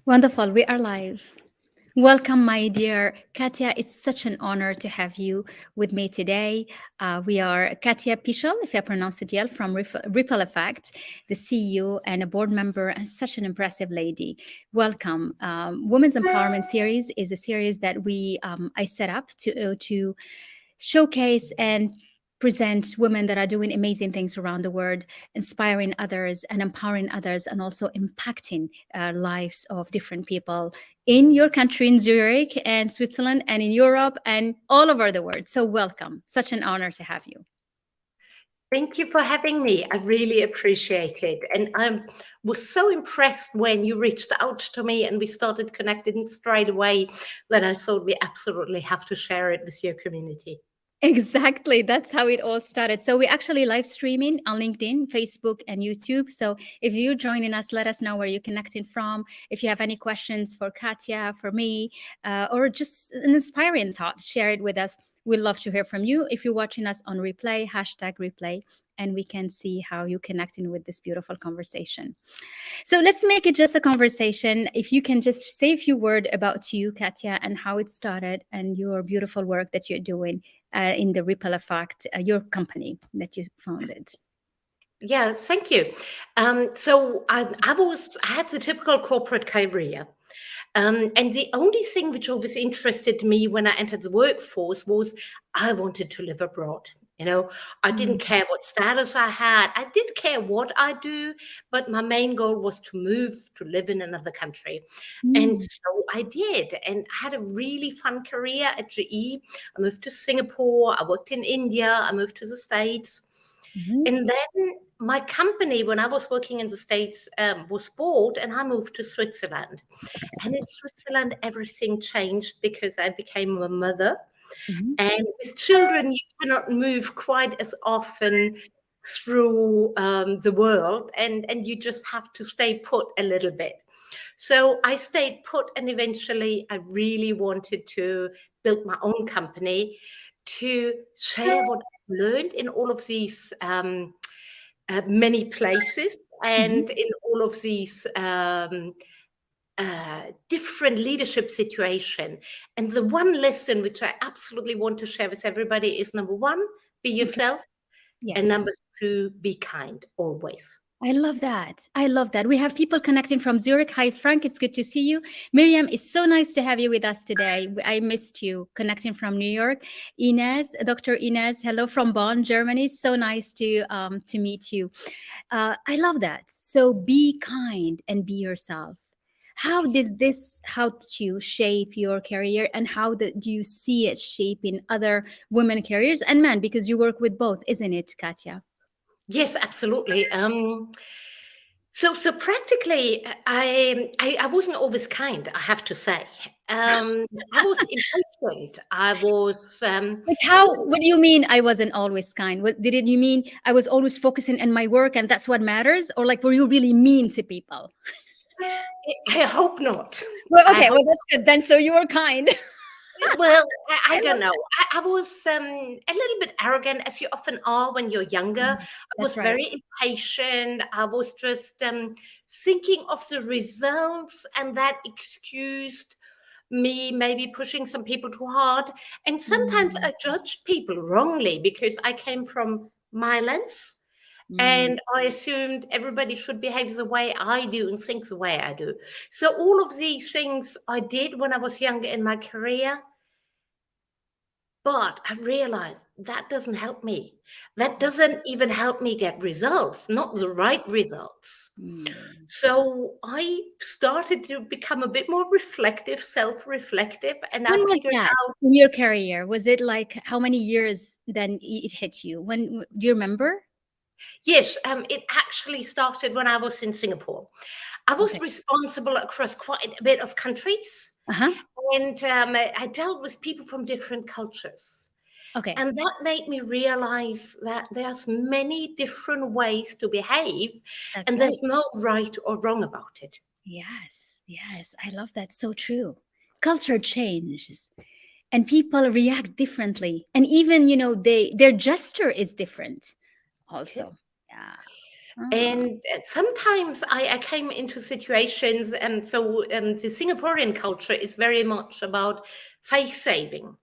Wonderful. We are live. Welcome, my dear Katja. It's such an honor to have you with me today. We are Katja Pichel, if I pronounce it well, from Ripple Effect, the CEO and a board member, and such an impressive lady. Welcome. Women's Empowerment Series is a series that I set up to showcase and present women that are doing amazing things around the world, inspiring others and empowering others, and also impacting lives of different people in your country, in Zurich and Switzerland, and in Europe and all over the world. So welcome. Such an honor to have you. Thank you for having me. I really appreciate it. And I was so impressed when you reached out to me and we started connecting straight away that I thought we absolutely have to share it with your community. Exactly. That's how it all started. So we actually live streaming on LinkedIn, Facebook, and YouTube. So if you're joining us, let us know where you're connecting from. If you have any questions for Katja, for me, or just an inspiring thought, share it with us. We'd love to hear from you. If you're watching us on replay, #replay, and we can see how you're connecting with this beautiful conversation. So let's make it just a conversation. If you can just say a few words about you, Katja, and how it started and your beautiful work that you're doing in the Ripple Effect, your company that you founded. Yeah, thank you. So I had the typical corporate career. And the only thing which always interested me when I entered the workforce was I wanted to live abroad. I didn't care what status I had. I didn't care what I do, but my main goal was to move to live in another country. And so I did, and I had a really fun career at GE. I moved to Singapore. I worked in India. I moved to the States. And then my company, when I was working in the States, was bought, and I moved to Switzerland. And in Switzerland, everything changed because I became a mother. And with children, you cannot move quite as often through the world, and you just have to stay put a little bit. So I stayed put, and eventually I really wanted to build my own company to share what I've learned in all of these many places and in all of these different leadership situation. And the one lesson which I absolutely want to share with everybody is, number one, be yourself. Yes. And number two, be kind always. I love that. I love that. We have people connecting from Zurich. Hi, Frank. It's good to see you. Miriam, it's so nice to have you with us today. I missed you connecting from New York. Inez, Dr. Inez, hello from Bonn, Germany. So nice to meet you. I love that. So be kind and be yourself. How does this help you shape your career, and how do you see it shaping other women careers and men? Because you work with both, isn't it, Katja? Yes, absolutely. So practically, I wasn't always kind, I have to say. I was impatient. I was. Like what do you mean I wasn't always kind? What did you mean? I was always focusing on my work and that's what matters? Or like, were you really mean to people? I hope not. Well, okay, well, that's good then. So you were kind. Well, I don't know. I was a little bit arrogant, as you often are when you're younger. I was very impatient. I was just thinking of the results, and that excused me maybe pushing some people too hard. And sometimes I judged people wrongly because I came from my lens. And I assumed everybody should behave the way I do and think the way I do. So all of these things I did when I was younger in my career. But I realized that doesn't help me. That doesn't even help me get results, not the right results. So I started to become a bit more reflective, self-reflective, and I When was figured that out. in your career? Was it like how many years then it hit you? When do you remember? Yes, it actually started when I was in Singapore. I was responsible across quite a bit of countries, and I dealt with people from different cultures. Okay. And that made me realize that there's many different ways to behave, and there's no right or wrong about it. Yes, yes, I love that. So true. Culture changes and people react differently. And even, their gesture is different also. Yes. Yeah. Ah, And sometimes I came into situations, and so the Singaporean culture is very much about face saving.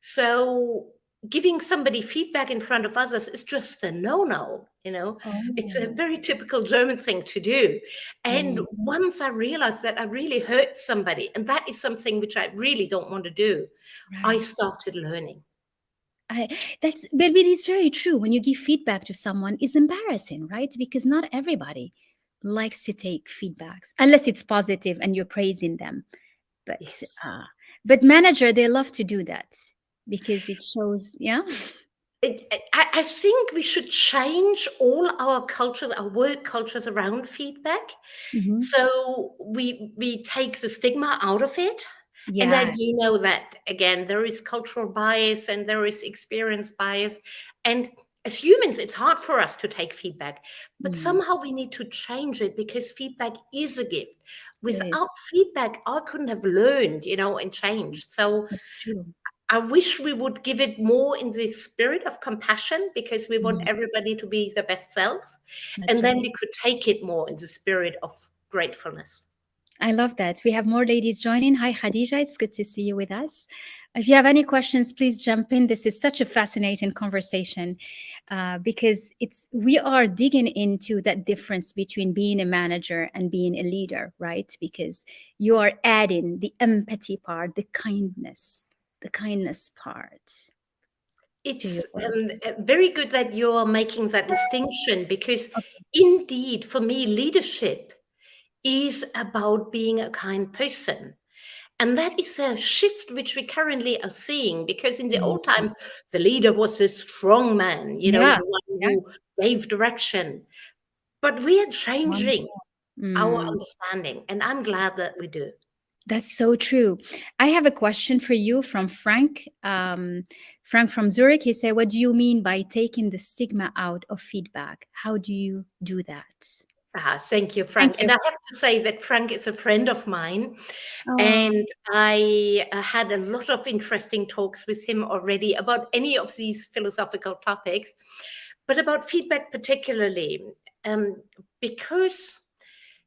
So giving somebody feedback in front of others is just a no-no, you know. It's a oh, very typical German thing to do. And mm, once I realized that I really hurt somebody, and that is something which I really don't want to do, I right. started learning. I, but it is very true. When you give feedback to someone, it's embarrassing, right? Because not everybody likes to take feedbacks unless it's positive and you're praising them. But Yes. uh, but manager, they love to do that because it shows, yeah. I think we should change all our cultures, our work cultures around feedback. Hmm. So we take the stigma out of it. And I Yes, do know that again, there is cultural bias and there is experience bias. And as humans, it's hard for us to take feedback. But mm, somehow we need to change it because feedback is a gift. it Without is. feedback, I couldn't have learned, and changed. So That's true. I wish we would give it more in the spirit of compassion because we want Mm, everybody to be their best selves. that's And then right. we could take it more in the spirit of gratefulness. I love that. We have more ladies joining. Hi, Khadija. It's good to see you with us. If you have any questions, please jump in. This is such a fascinating conversation because we are digging into that difference between being a manager and being a leader, right? Because you are adding the empathy part, the kindness part to your It's work. very good that you're making that distinction because, Okay. indeed, for me, leadership is about being a kind person. And that is a shift which we currently are seeing because in the old Mhm. times, the leader was the strong man, Yeah. the one Yeah. who gave direction. But we are One changing more. our Mm. understanding, and I'm glad that we do. That's so true. I have a question for you from Frank. Frank from Zurich. He said, "What do you mean by taking the stigma out of feedback? How do you do that?" Thank you, Thank Frank. And you. I have to say that Frank is a friend of mine, Oh, and I had a lot of interesting talks with him already about any of these philosophical topics, but about feedback particularly, um, because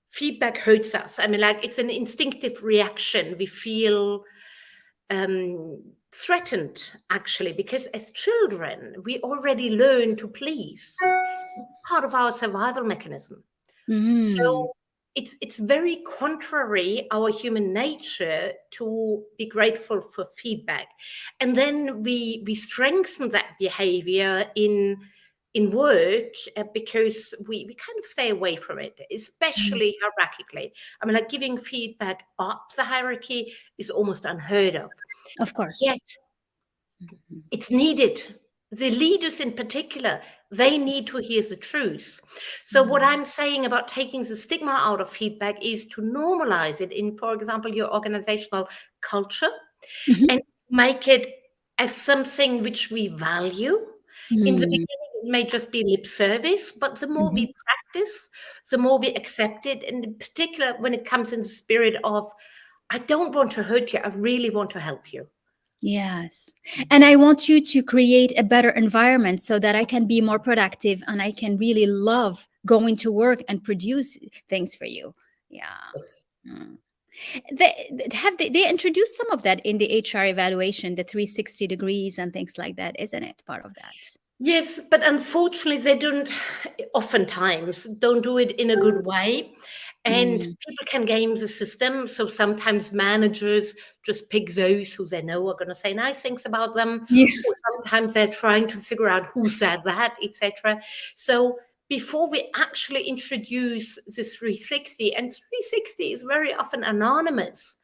feedback hurts us. I mean, like it's an instinctive reaction. We feel threatened, actually, because as children, we already learn to please. Part of our survival mechanism. mm, So it's very contrary our human nature to be grateful for feedback, and then we strengthen that behavior in work because we kind of stay away from it, mm, especially hierarchically. I mean, like giving feedback up the hierarchy is almost unheard of. of course. Yet it's needed. The leaders in particular, they need to hear the truth. So what Mm, I'm saying about taking the stigma out of feedback is to normalize it in, for example, your organizational culture mhm, and make it as something which we value. In the mm, beginning, it may just be lip service, but the more mhm. we practice, the more we accept it. And in particular, when it comes in the spirit of, I don't want to hurt you, I really want to help you. Yes. And I want you to create a better environment so that I can be more productive and I can really love going to work and produce things for you. Yeah. Yes. Mm. They introduced some of that in the HR evaluation, the 360 degrees and things like that, isn't it? Part of that. Yes, but unfortunately, they don't oftentimes don't do it in a good way. And Mm. people can game the system. So sometimes managers just pick those who they know are going to say nice things about them, Yeah. or sometimes they're trying to figure out who said that, etc. So before we actually introduce this 360, and 360 is very often anonymous.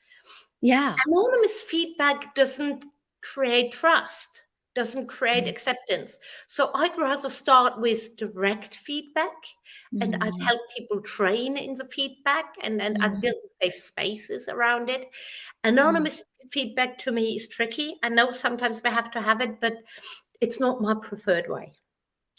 Yeah. Anonymous feedback doesn't create trust, doesn't create Mm. acceptance. So I'd rather start with direct feedback, and I'd Mm. help people train in the feedback, and I'd Mm. build safe spaces around it. Mm. Anonymous feedback to me is tricky. I know sometimes we have to have it, but it's not my preferred way.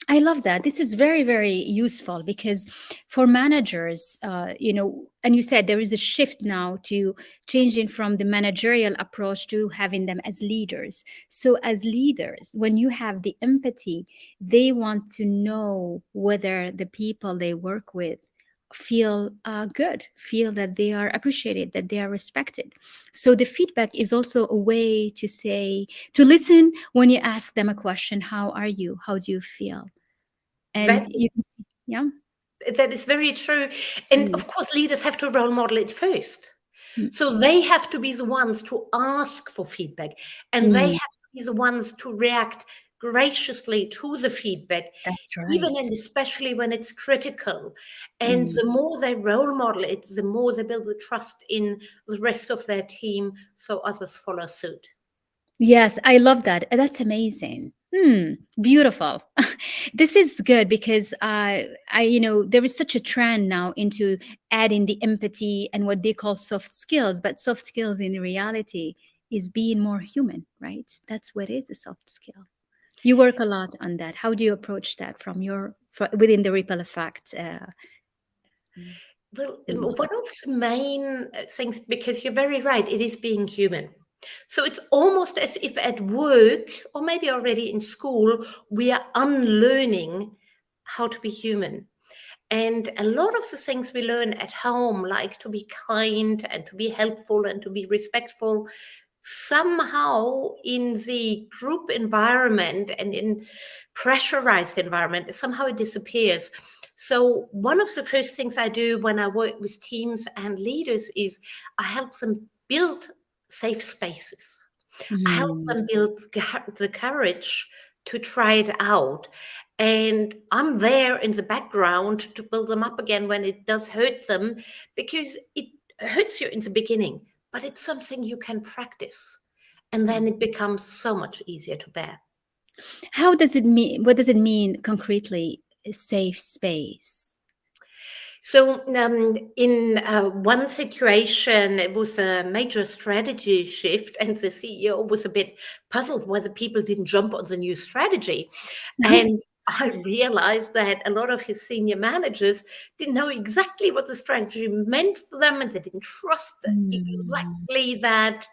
I love that. This is very, very useful because for managers, and you said there is a shift now to changing from the managerial approach to having them as leaders. So, as leaders, when you have the empathy, they want to know whether the people they work with feel good, feel that they are appreciated, that they are respected. So, the feedback is also a way to say, to listen when you ask them a question: how are you? How do you feel? That And you can see, yeah. that is very true. And Mm, of course, leaders have to role model it first. mm, So they have to be the ones to ask for feedback, and they mm, have to be the ones to react graciously to the feedback, that's even right. and especially when it's critical. And Mm. the more they role model it, the more they build the trust in the rest of their team, so others follow suit. Yes, I love that. That's amazing. Beautiful. This is good because there is such a trend now into adding the empathy and what they call soft skills, but soft skills in reality is being more human, right? That's what is a soft skill. You work a lot on that. How do you approach that within the ripple effect? Well, Mm. one of the main things, because you're very right, it is being human. So it's almost as if at work, or maybe already in school, we are unlearning how to be human. And a lot of the things we learn at home, like to be kind and to be helpful and to be respectful, somehow in the group environment and in pressurized environment, somehow it disappears. So one of the first things I do when I work with teams and leaders is I help them build safe spaces. I help Mm. them build the courage to try it out. And I'm there in the background to build them up again when it does hurt them, because it hurts you in the beginning, but it's something you can practice. And then it becomes so much easier to bear. How does it mean? What does it mean concretely? A safe space. So, in one situation, it was a major strategy shift, and the CEO was a bit puzzled why the people didn't jump on the new strategy. Uh-huh. And I realized that a lot of his senior managers didn't know exactly what the strategy meant for them, and they didn't trust Mm. exactly that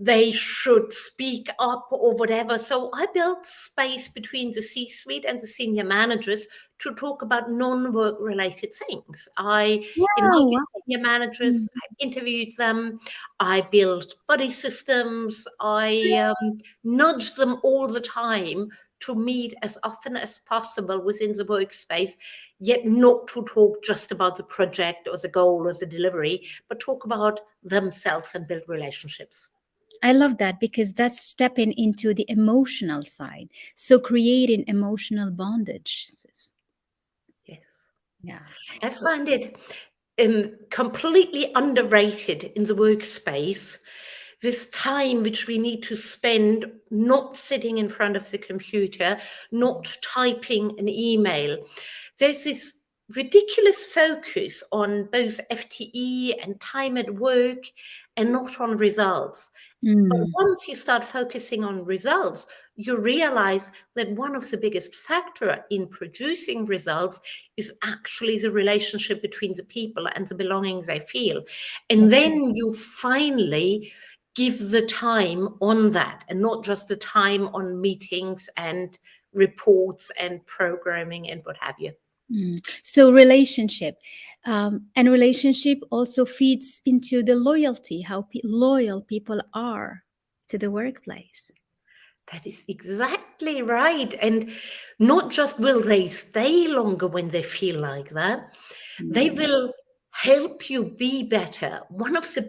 they should speak up or whatever. So I built space between the C suite and the senior managers to talk about non work related things. I Wow, invited wow. senior managers, Mm. I interviewed them, I built buddy systems, I nudged them all the time to meet as often as possible within the workspace, yet not to talk just about the project or the goal or the delivery, but talk about themselves and build relationships. I love that because that's stepping into the emotional side. So creating emotional bondage. Yes. Yeah. I find it completely underrated in the workspace, this time which we need to spend not sitting in front of the computer, not typing an email. There's this ridiculous focus on both FTE and time at work and not on results. But Mm. once you start focusing on results, you realize that one of the biggest factor in producing results is actually the relationship between the people and the belonging they feel. And That's right. then you finally give the time on that, and not just the time on meetings and reports and programming and what have you. So and relationship also feeds into the loyalty, how loyal people are to the workplace. That is exactly right. And not just will they stay longer when they feel like that, they Mm. will help you be better. One of the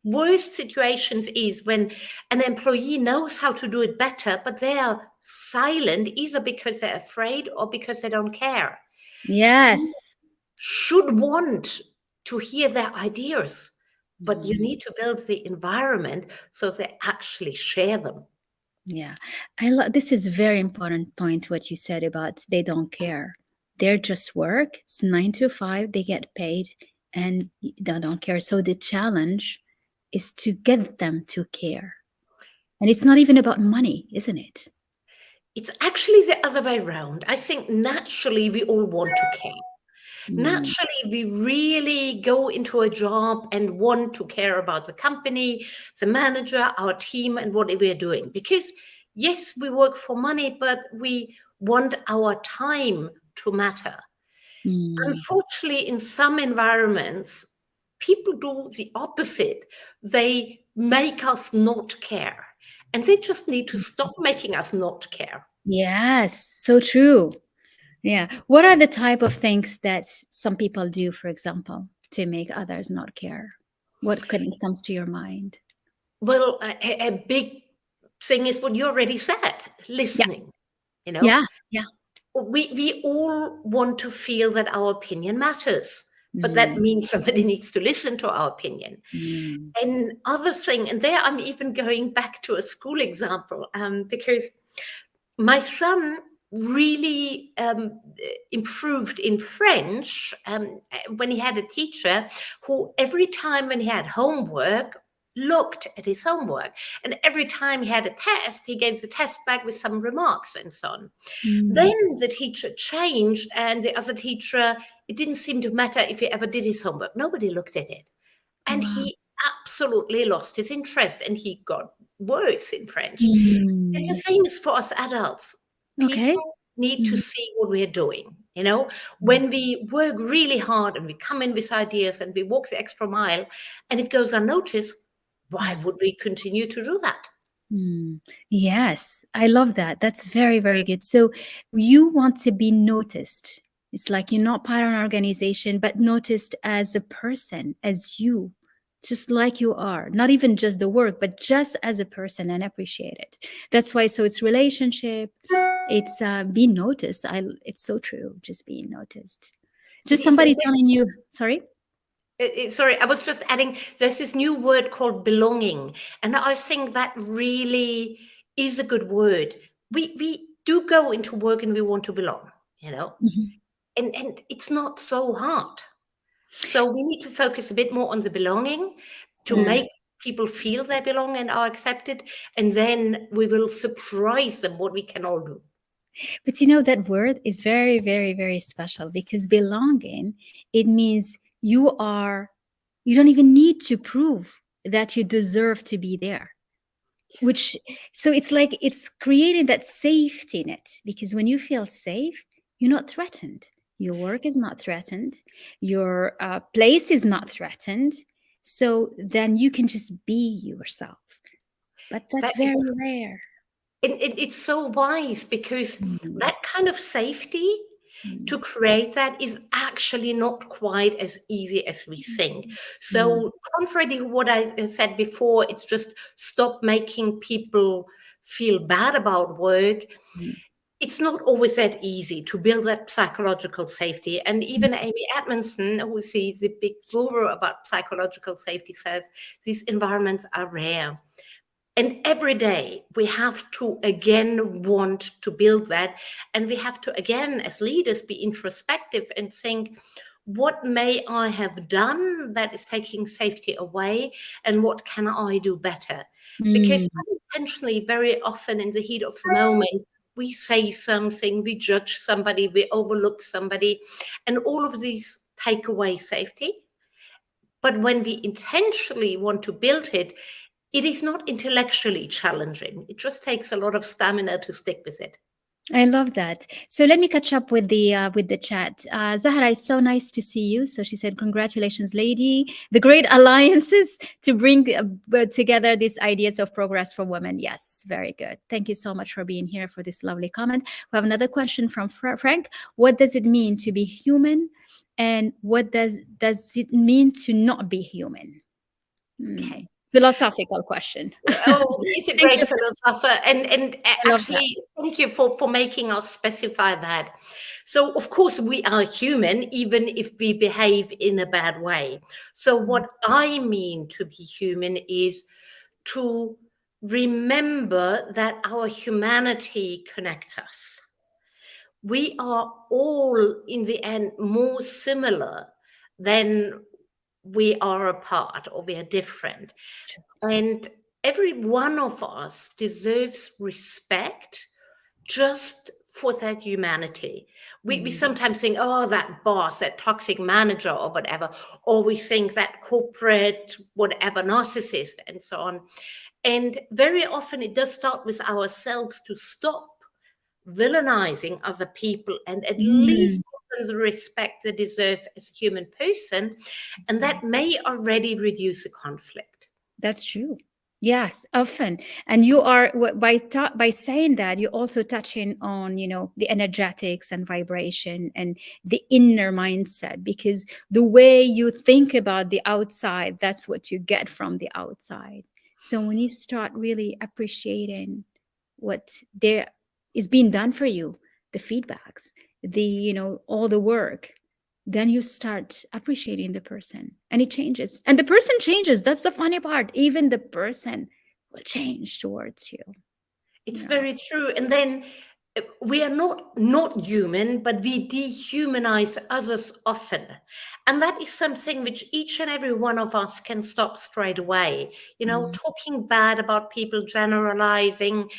worst situations is when an employee knows how to do it better, but they are silent either because they're afraid or because they don't care. You Yes. should want to hear their ideas, but you Mm. need to build the environment so they actually share them. Yeah, this is a very important point what you said about they don't care. They're just work. It's 9 to 5. They get paid, and they don't care. So the challenge is to get them to care, and it's not even about money, isn't it? It's actually the other way around. I think naturally we all want to care. Mm, Naturally, we really go into a job and want to care about the company, the manager, our team, and what we're doing. Because, yes, we work for money, but we want our time to matter. mm, Unfortunately, in some environments, people do the opposite. They make us not care. And they just need to stop making us not care. yes, so true. Yeah. What are the type of things that some people do, for example, to make others not care? Comes to your mind? Well, a big thing is what you already said, Yeah. listening. You know, Yeah. Yeah. we all want to feel that our opinion matters, but that Mm, means somebody needs to listen to our opinion. mm, And other thing, and there I'm even going back to a school example, because my son really improved in French when he had a teacher who every time when he had homework looked at his homework, and every time he had a test he gave the test back with some remarks and so on. mm. Then the teacher changed, and the other teacher, it didn't seem to matter if he ever did his homework. Nobody looked at it. And Wow. he absolutely lost his interest and he got worse in French. And the Mm. same is for us adults. Okay. People need to Mm, see what we're doing. You know, when we work really hard and we come in with ideas and we walk the extra mile and it goes unnoticed, why mm. would we continue to do that? Mm. Yes, I love that. That's very, very good. So you want to be noticed. It's like you're not part of an organization, but noticed as a person, as you, just like you are. Not even just the work, but just as a person and appreciate it. That's why. So it's relationship. It's being noticed. It's so true. Just being noticed. It Just is. And somebody telling you. Sorry. sorry, I was just adding, there's this new word called belonging. And I think that really is a good word. We do go into work and we want to belong, you know, Mhm. and it's not so hard. So we need to focus a bit more on the belonging to Mm. make people feel they belong and are accepted. And then we will surprise them what we can all do. But you know, that word is very, very, very special because belonging, it means you don't even need to prove that you deserve to be there. Yes. Which, so it's like it's creating that safety net because when you feel safe, you're not threatened. Your work is not threatened. Your place is not threatened. So then you can just be yourself. But That that's is, very rare. and it's so wise because Mm, that kind of safety mm, to create that is actually not quite as easy as we think. mm, So, contrary to what I said before, it's just stop making people feel bad about work. mm, It's not always that easy to build that psychological safety. And mm. even Amy Edmondson, who is the big guru about psychological safety, says these environments are rare. And every day we have to again want to build that. And we have to again, as leaders, be introspective and think, what may I have done that is taking safety away? And what can I do better? Because Mm. unintentionally, very often in the heat of the moment, we say something, we judge somebody, we overlook somebody, and all of these take away safety. But when we intentionally want to build it, it is not intellectually challenging. It just takes a lot of stamina to stick with it. I love that. So let me catch up with the chat. Zahra, it's so nice to see you. So she said, "Congratulations, lady! The great alliances to bring together these ideas of progress for women." Yes, very good. Thank you so much for being here for this lovely comment. We have another question from Frank. What does it mean to be human, and what does it mean to not be human? Hmm. Okay. Philosophical question. Oh, he's a Thank great you. philosopher. And I love that. actually, thank you for making us specify that. So, of course, we are human, even if we behave in a bad way. So, what I mean to be human is to remember that our humanity connects us. We are all, in the end, more similar than we are apart or we are different. And every one of us deserves respect just for that humanity. We Mm. sometimes think, oh, that boss, that toxic manager or whatever, or we think that corporate, whatever, narcissist and so on. And very often it does start with ourselves to stop villainizing other people and at Mm. least give them the respect they deserve as a human person. That's And right. that may already reduce the conflict. That's true. Yes, often. And you are by saying that, you're also touching on, the energetics and vibration and the inner mindset, because the way you think about the outside, that's what you get from the outside. So when you start really appreciating what there is being done for you, the feedbacks, all the work, then you start appreciating the person, and it changes, and the person changes. That's the funny part. Even the person will change towards you. It's Yeah. very true. And then we are not human, but we dehumanize others often. And that is something which each and every one of us can stop straight away. Mm. Talking bad about people, generalizing.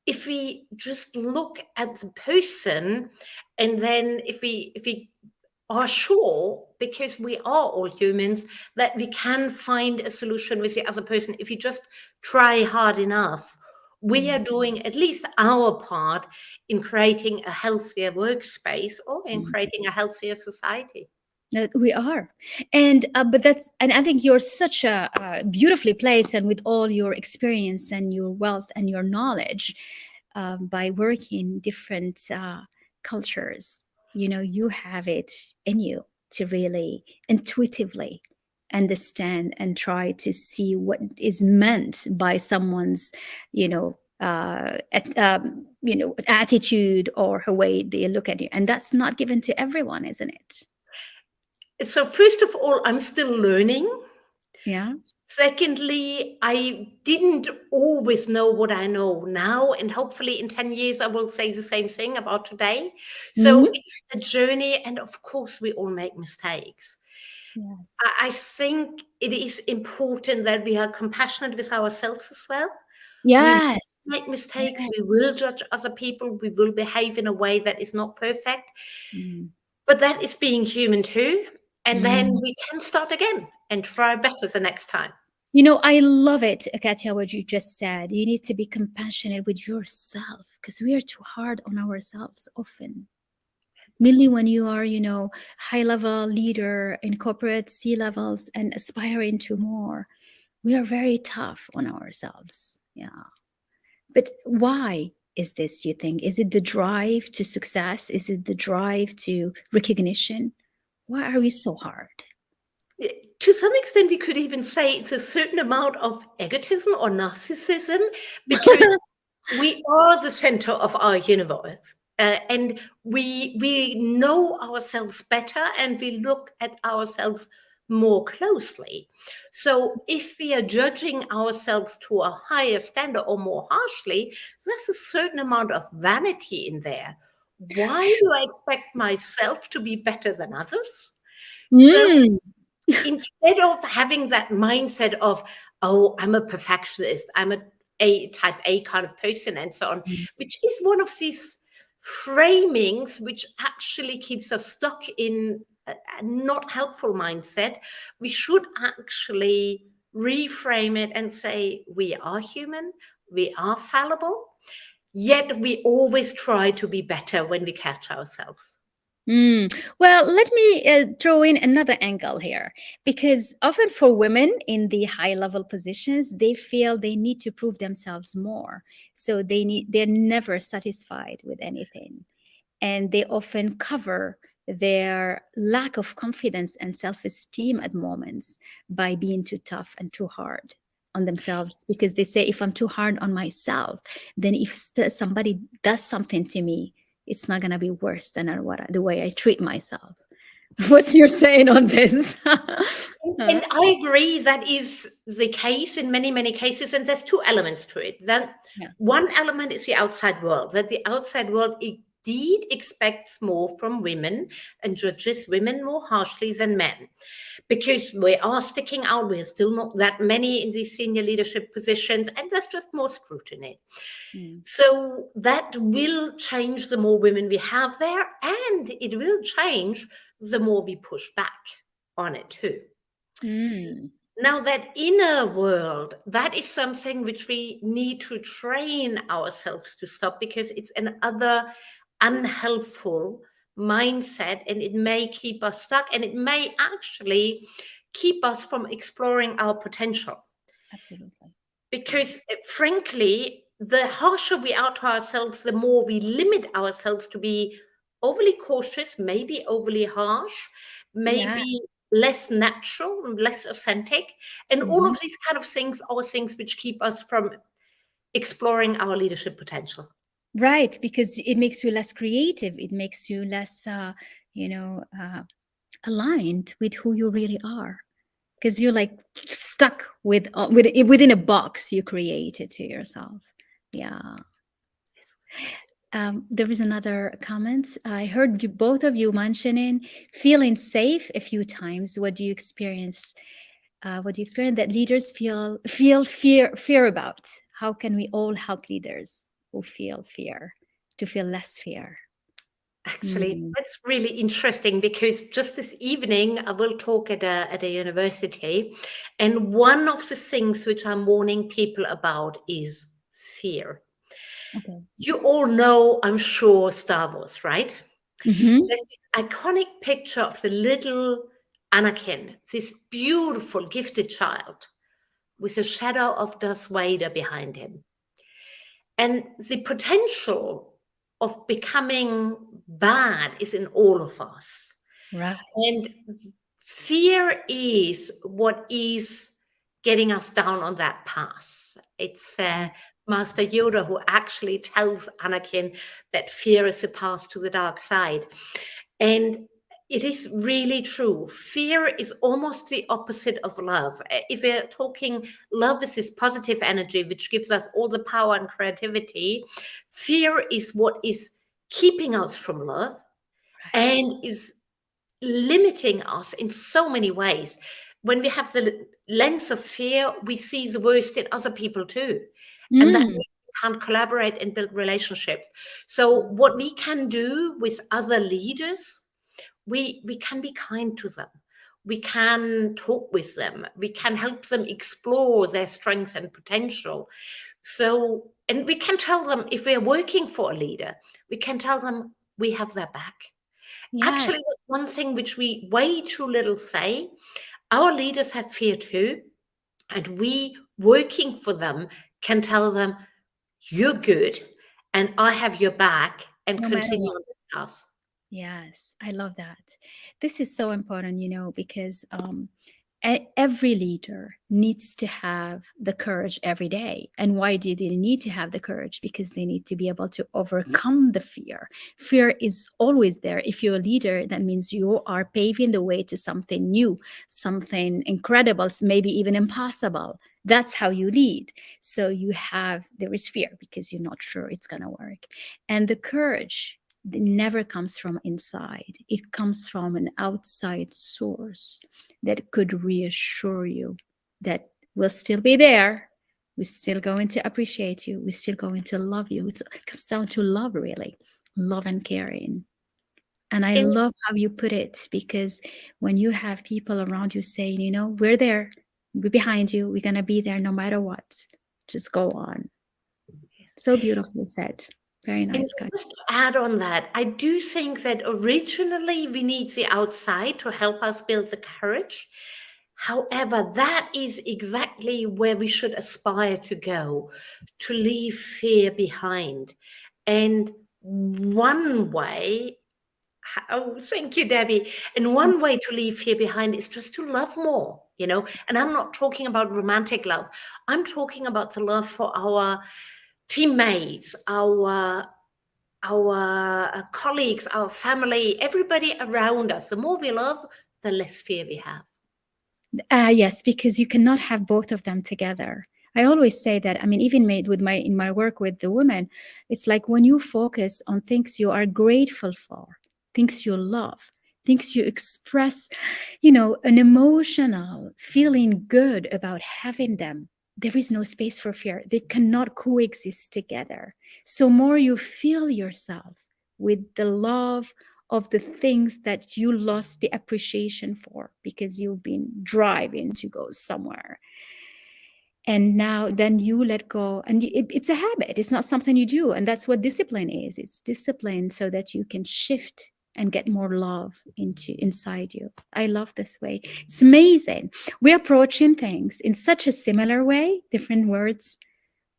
If we just look at the person, and then if we are sure, because we are all humans, that we can find a solution with the other person, if you just try hard enough, we are Mm. doing at least our part in creating a healthier workspace or in Mm. creating a healthier society. We are, and I think you're such a beautifully placed, and with all your experience and your wealth and your knowledge, by working different cultures, you have it in you to really intuitively understand and try to see what is meant by someone's, attitude or her way they look at you, and that's not given to everyone, isn't it? So first of all, I'm still learning. Yeah. Secondly, I didn't always know what I know now, and hopefully in 10 years I will say the same thing about today. So Mhm. it's a journey, and of course we all make mistakes. Yes. I think it is important that we are compassionate with ourselves as well. We will Yes. make mistakes, we Yes. will judge other people, we will behave in a way that is not perfect, Mm. but that is being human too. And then Mm. we can start again and try better the next time. I love it, Katja, what you just said. You need to be compassionate with yourself, because we are too hard on ourselves often. Mainly when you are, high level leader in corporate C levels and aspiring to more, we are very tough on ourselves. Yeah. But why is this, do you think? Is it the drive to success? Is it the drive to recognition? Why are we so hard? To some extent, we could even say it's a certain amount of egotism or narcissism, because we are the center of our universe. And we know ourselves better, and we look at ourselves more closely. So if we are judging ourselves to a higher standard or more harshly, there's a certain amount of vanity in there. Why do I expect myself to be better than others? So Mm. instead of having that mindset of, oh, I'm a perfectionist, I'm a type A kind of person and so on, which is one of these framings which actually keeps us stuck in a not helpful mindset, we should actually reframe it and say we are human, we are fallible, yet we always try to be better when we catch ourselves. Mm. Well, let me throw in another angle here, because often for women in the high level positions, they feel they need to prove themselves more. So they're never satisfied with anything, and they often cover their lack of confidence and self-esteem at moments by being too tough and too hard on themselves, because they say, if I'm too hard on myself, then if somebody does something to me, it's not going to be worse than the way I treat myself. What's your saying on this? And I agree that is the case in many, many cases. And there's two elements to it. Then Yeah. one element is the outside world, that the outside world, it indeed expects more from women and judges women more harshly than men. Because we are sticking out, we're still not that many in these senior leadership positions, and there's just more scrutiny. Mm. So that will change the more women we have there, and it will change the more we push back on it too. Mm. Now, that inner world, that is something which we need to train ourselves to stop, because it's another unhelpful mindset, and it may keep us stuck, and it may actually keep us from exploring our potential. Absolutely. Because frankly, the harsher we are to ourselves, the more we limit ourselves to be overly cautious, maybe overly harsh, Yeah. maybe less natural and less authentic. And all Mhm. of these kind of things are things which keep us from exploring our leadership potential. Right, because it makes you less creative. It makes you less, you know, aligned with who you really are. Because you're like stuck within a box you created to yourself. Yeah. There is another comment. I heard you, both of you mentioning feeling safe a few times. What do you experience? What do you experience that leaders feel fear about? How can we all help leaders who feel fear to feel less fear? Actually, Mm, that's really interesting, because just this evening I will talk at a university, and one of the things which I'm warning people about is fear. okay. You all know, I'm sure, Star Wars, right? Mm-hmm. There's this iconic picture of the little Anakin, this beautiful, gifted child with the shadow of Darth Vader behind him. And the potential of becoming bad is in all of us. Right. And fear is what is getting us down on that path. It's Mm. Master Yoda who actually tells Anakin that fear is the path to the dark side. And it is really true. Fear is almost the opposite of love. If we're talking, love is this positive energy which gives us all the power and creativity. Fear is what is keeping us from love Right. and is limiting us in so many ways. When we have the lens of fear, we see the worst in other people too. And that Mm. means we can't collaborate and build relationships. So what we can do with other leaders, we can be kind to them. We can talk with them. We can help them explore their strengths and potential. So, and we can tell them, if we're working for a leader, we can tell them we have their back. Actually, Yes. that's one thing which we way too little say. Our leaders have fear too, and we working for them can tell them, you're good, and I have your back, and No matter continue what. on this path. Yes, I love that. This is so important, because every leader needs to have the courage every day. And why do they need to have the courage? Because they need to be able to overcome the fear. Fear is always there. If you're a leader, that means you are paving the way to something new, something incredible, maybe even impossible. That's how you lead. So there is fear because you're not sure it's going to work. And the courage never comes from inside. It comes from an outside source that could reassure you that we'll still be there. We're still going to appreciate you. We're still going to love you. It comes down to love, really, love and caring. And I And love how you put it, because when you have people around you saying, we're there, we're behind you, we're going to be there no matter what, just go on. So beautifully said. Very And nice, Katja. just to add on that, I do think that originally we need the outside to help us build the courage. However, that is exactly where we should aspire to go, to leave fear behind. And one way, oh, thank you, Debbie. And one way to leave fear behind is just to love more, And I'm not talking about romantic love. I'm talking about the love for our teammates, our colleagues, our family, everybody around us. The more we love, the less fear we have. Yes, because you cannot have both of them together. I always say that, I mean, even made with my in my work with the women, it's like when you focus on things you are grateful for, things you love, things you express, an emotional feeling good about having them, there is no space for fear. They cannot coexist together. So more you fill yourself with the love of the things that you lost the appreciation for because you've been driving to go somewhere, and now then you let go, and it's a habit, it's not something you do, and that's what discipline is. It's discipline so that you can shift and get more love into inside you. I love this way. It's amazing. We're approaching things in such a similar way, different words,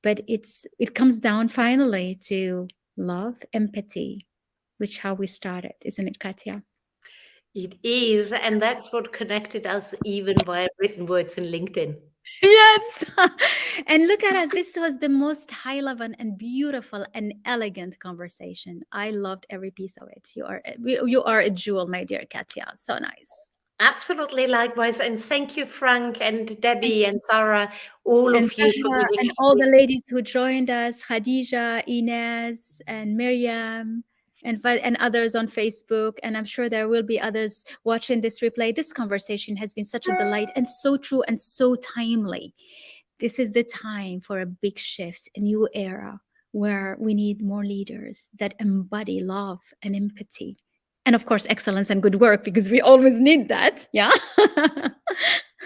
but it comes down finally to love, empathy, which how we started, isn't it, Katja? It is, and that's what connected us even via written words in LinkedIn. Yes. And look at us. This was the most high level and beautiful and elegant conversation. I loved every piece of it. You are a jewel, my dear Katja. So nice. Absolutely likewise. And thank you, Frank and Thank Debbie and you. Sarah, all And of you for Zahra giving and us all the this. ladies who joined us, Khadija, Inez, and Miriam, and others on Facebook. And I'm sure there will be others watching this replay. This conversation has been such a delight and so true and so timely. This is the time for a big shift, a new era where we need more leaders that embody love and empathy. And of course, excellence and good work, because we always need that. Yeah. But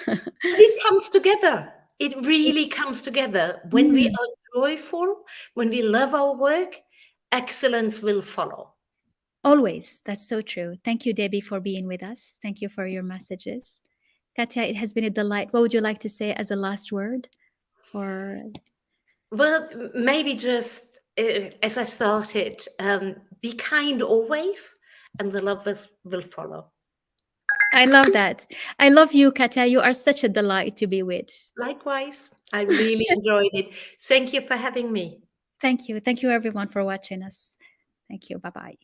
it comes together. It really comes together. When we Mm. are joyful, when we love our work, excellence will follow. Always. That's so true. Thank you, Debbie, for being with us. Thank you for your messages. Katja, it has been a delight. What would you like to say as a last word for? Well, maybe just as I started, be kind always, and the lovers will follow. I love that. I love you, Katja. You are such a delight to be with. Likewise, I really enjoyed it. Thank you for having me. Thank you. Thank you, everyone, for watching us. Thank you. Bye bye.